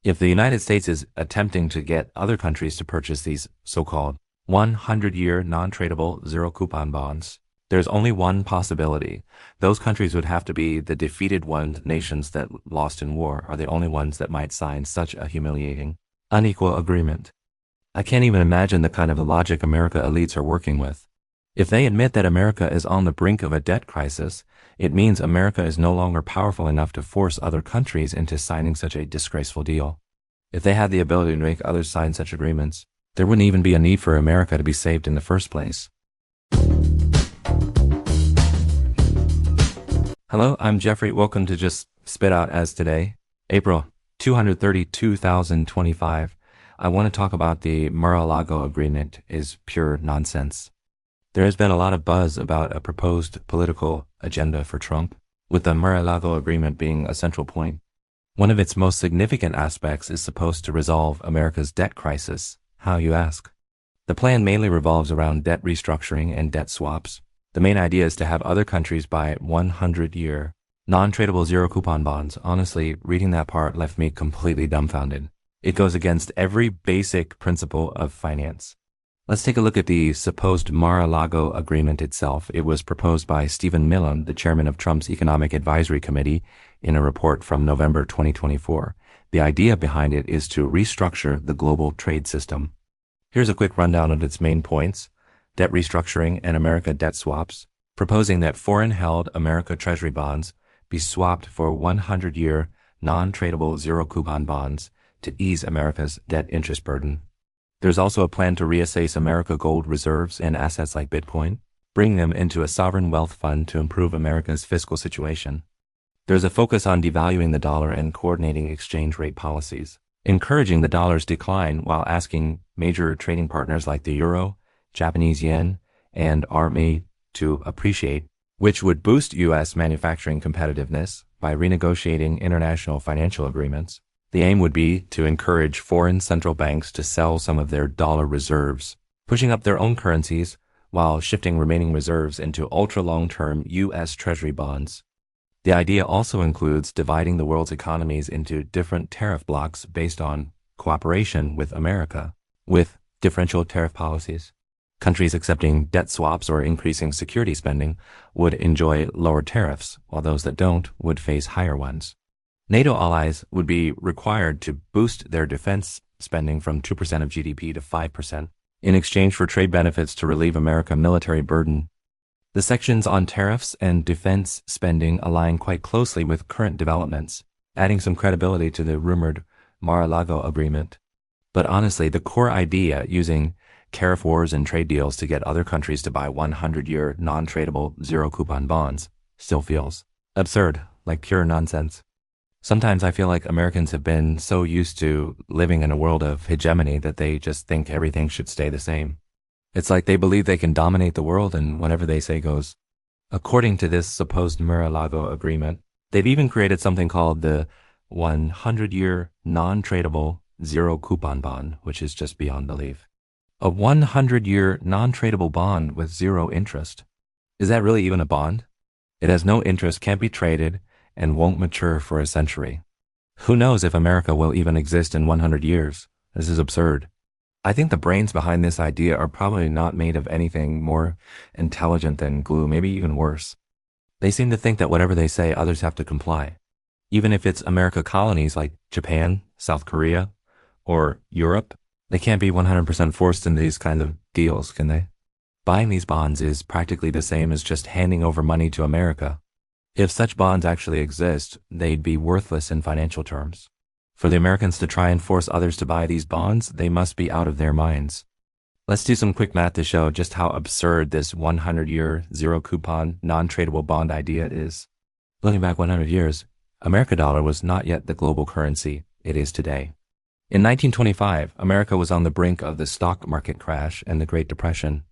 If the United States is attempting to get other countries to purchase these so-called 100-year non-tradable zero-coupon bonds, there's only one possibility. Those countries would have to be the defeated nations that lost in war are the only ones that might sign such a humiliating, unequal agreement. I can't even imagine the kind of logic America elites are working with. If they admit that America is on the brink of a debt crisis, it means America is no longer powerful enough to force other countries into signing such a disgraceful deal. If they had the ability to make others sign such agreements, there wouldn't even be a need for America to be saved in the first place. Hello, I'm Jeffrey. Welcome to Just Spit Out As Today, April 230, 2025. I want to talk about the Mar-a-Lago agreement is pure nonsense. There has been a lot of buzz about a proposed political agenda for Trump, with the Mar-a-Lago agreement being a central point. One of its most significant aspects is supposed to resolve America's debt crisis. How, you ask? The plan mainly revolves around debt restructuring and debt swaps. The main idea is to have other countries buy 100-year, non-tradable zero-coupon bonds. Honestly, reading that part left me completely dumbfounded. It goes against every basic principle of finance. Let's take a look at the supposed Mar-a-Lago agreement itself. It was proposed by Stephen Millen, the chairman of Trump's Economic Advisory Committee, in a report from November 2024. The idea behind it is to restructure the global trade system. Here's a quick rundown of its main points: debt restructuring and America debt swaps, proposing that foreign-held America Treasury bonds be swapped for 100-year non-tradable zero-coupon bonds to ease America's debt interest burden. There's also a plan to reassess America gold reserves and assets like Bitcoin, bring them into a sovereign wealth fund to improve America's fiscal situation. There's a focus on devaluing the dollar and coordinating exchange rate policies, encouraging the dollar's decline while asking major trading partners like the euro, Japanese yen, and RMB to appreciate, which would boost U.S. manufacturing competitiveness by renegotiating international financial agreements. The aim would be to encourage foreign central banks to sell some of their dollar reserves, pushing up their own currencies while shifting remaining reserves into ultra-long-term U.S. Treasury bonds. The idea also includes dividing the world's economies into different tariff blocks based on cooperation with America, with differential tariff policies. Countries accepting debt swaps or increasing security spending would enjoy lower tariffs, while those that don't would face higher ones. NATO allies would be required to boost their defense spending from 2% of GDP to 5% in exchange for trade benefits to relieve America's military burden. The sections on tariffs and defense spending align quite closely with current developments, adding some credibility to the rumored Mar-a-Lago agreement. But honestly, the core idea using tariff wars and trade deals to get other countries to buy 100-year non-tradable zero-coupon bonds still feels absurd, like pure nonsense. Sometimes I feel like Americans have been so used to living in a world of hegemony that they just think everything should stay the same. It's like they believe they can dominate the world and whatever they say goes. According to this supposed Mar-a-Lago agreement, they've even created something called the 100-year non-tradable zero-coupon bond, which is just beyond belief. A 100-year non-tradable bond with zero interest. Is that really even a bond? It has no interest, can't be traded, and won't mature for a century. Who knows if America will even exist in 100 years? This is absurd. I think the brains behind this idea are probably not made of anything more intelligent than glue, maybe even worse. They seem to think that whatever they say, others have to comply. Even if it's America colonies like Japan, South Korea, or Europe, they can't be 100% forced into these kinds of deals, can they? Buying these bonds is practically the same as just handing over money to America. If such bonds actually exist, they'd be worthless in financial terms. For the Americans to try and force others to buy these bonds, they must be out of their minds. Let's do some quick math to show just how absurd this 100-year zero-coupon, non-tradable bond idea is. Looking back 100 years, America dollar was not yet the global currency it is today. In 1925, America was on the brink of the stock market crash and the Great Depression.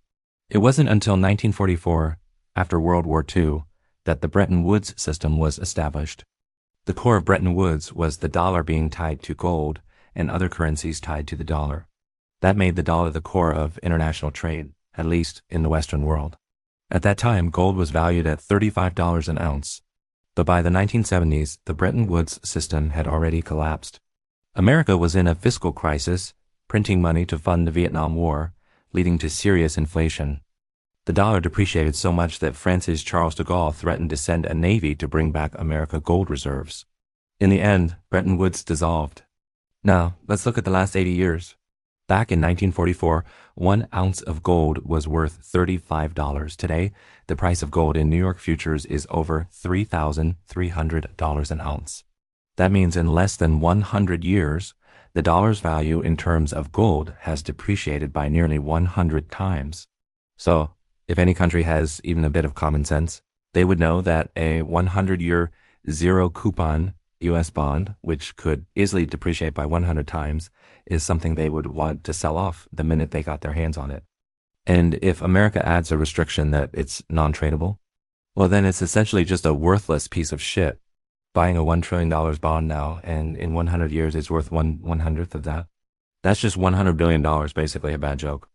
It wasn't until 1944, after World War II, that the Bretton Woods system was established. The core of Bretton Woods was the dollar being tied to gold and other currencies tied to the dollar. That made the dollar the core of international trade, at least in the Western world. At that time, gold was valued at $35 an ounce, but by the 1970s, the Bretton Woods system had already collapsed. America was in a fiscal crisis, printing money to fund the Vietnam War, leading to serious inflation. The dollar depreciated so much that France's Charles de Gaulle threatened to send a navy to bring back America gold reserves. In the end, Bretton Woods dissolved. Now, let's look at the last 80 years. Back in 1944, 1 ounce of gold was worth $35. Today, the price of gold in New York futures is over $3,300 an ounce. That means in less than 100 years, the dollar's value in terms of gold has depreciated by nearly 100 times. So, if any country has even a bit of common sense, they would know that a 100-year zero-coupon U.S. bond, which could easily depreciate by 100 times, is something they would want to sell off the minute they got their hands on it. And if America adds a restriction that it's non-tradable, well, then it's essentially just a worthless piece of shit. Buying a $1 trillion bond now, and in 100 years it's worth 1/100th of that. That's just $100 billion, basically a bad joke.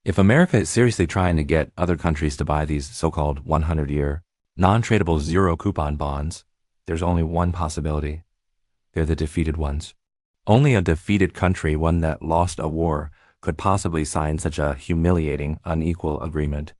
If America is seriously trying to get other countries to buy these so-called 100-year, non-tradable zero-coupon bonds, there's only one possibility. They're the defeated ones. Only a defeated country, one that lost a war, could possibly sign such a humiliating, unequal agreement.